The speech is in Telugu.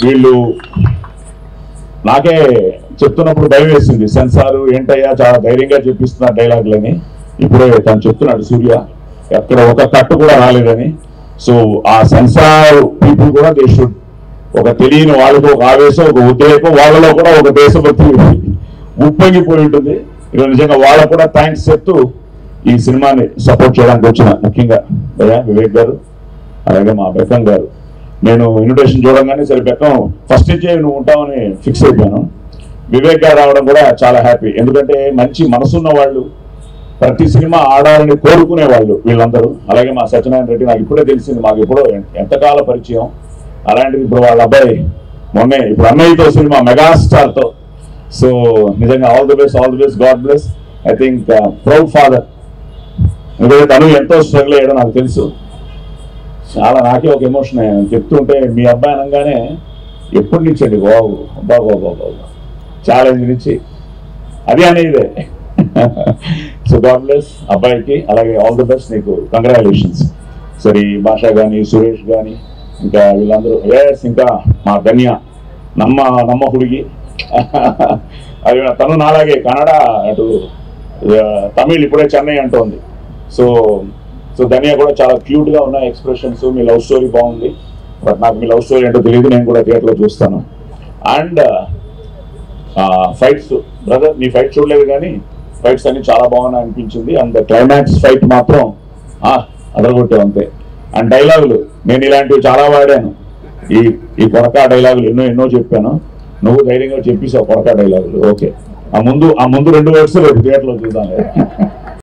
వీళ్ళు నాకే చెప్తున్నప్పుడు భయం వేసింది, సెన్సార్ ఏంటయ్యా చాలా ధైర్యంగా చెప్పిస్తున్నారు డైలాగులని. ఇప్పుడే తను చెప్తున్నాడు సూర్య ఎక్కడ ఒక కట్టు కూడా రాలేదని. సో ఆ సెన్సార్ పీపుల్ కూడా దే షుడ్, ఒక తెలియని వాళ్ళకు ఒక ఆవేశం, ఒక ఉద్రేకం, వాళ్ళలో కూడా ఒక దేశభక్తి ఉప్పొంగిపోయి ఉంటుంది. ఇక నిజంగా వాళ్ళకు కూడా థ్యాంక్స్ చెప్తూ ఈ సినిమాని సపోర్ట్ చేయడానికి వచ్చిన ముఖ్యంగా భయ్యా వివేక్ గారు, అలాగే మా బెక్కం గారు. నేను ఇన్విటేషన్ చూడంగానే సరే బెక్కం ఫస్ట్ నుంచే నువ్వు ఉంటావని ఫిక్స్ అయిపోయాను. వివేక్ గారు రావడం కూడా చాలా హ్యాపీ, ఎందుకంటే మంచి మనసున్న వాళ్ళు, ప్రతి సినిమా ఆడాలని కోరుకునే వాళ్ళు వీళ్ళందరూ. అలాగే మా సత్యనారాయణ రెడ్డి నాకు ఇప్పుడే తెలిసింది, మాకు ఎప్పుడో ఎంతకాల పరిచయం. అలాంటిది ఇప్పుడు వాళ్ళ అబ్బాయి మొన్నే ఇప్పుడు అన్నయ్యతో సినిమా మెగాస్టార్తో. సో నిజంగా all the best, God bless. I think proud father, ఎందుకంటే తను ఎంతో స్ట్రగుల్ అయ్యాడో నాకు తెలుసు. చాలా నాకే ఒక ఎమోషన్ అయ్యాను చెప్తుంటే. మీ అబ్బాయి అనగానే ఎప్పటి నుంచి అండి బాబు బాబు ఛాలెంజ్ నుంచి అది అనేదే. సో గాడ్ బ్లెస్ అబ్బాయికి, అలాగే ఆల్ ది బెస్ట్, నీకు కంగ్రాచులేషన్స్. సరే భాష కానీ సురేష్ కానీ ఇంకా వీళ్ళందరూ, ఇంకా మా ధన్య నమ్మ హుడిగి అది తను నాలాగే కన్నడ అటు తమిళ్ ఇప్పుడే చెన్నై అంటోంది. సో ధన్య కూడా చాలా క్యూట్గా ఉన్నాయి ఎక్స్ప్రెషన్స్. మీ లవ్ స్టోరీ బాగుంది, బట్ నాకు మీ లవ్ స్టోరీ ఏంటో తెలియదు, నేను కూడా థియేటర్లో చూస్తాను. అండ్ ఫైట్స్ బ్రదర్, నీ ఫైట్ చూడలేదు కానీ ఫైట్స్ అన్ని చాలా బాగున్నాయి అనిపించింది. అండ్ క్లైమాక్స్ ఫైట్ మాత్రం అదరగొట్టావు అంతే. అండ్ డైలాగులు నేను ఇలాంటివి చాలా వాడాను, ఈ కొరకా డైలాగులు ఎన్నో చెప్పాను. నువ్వు ధైర్యంగా చెప్పేసావు కొరకా డైలాగులు. ఓకే, ఆ ముందు 2 వర్డ్స్ రేపు థియేటర్లో చూద్దాం.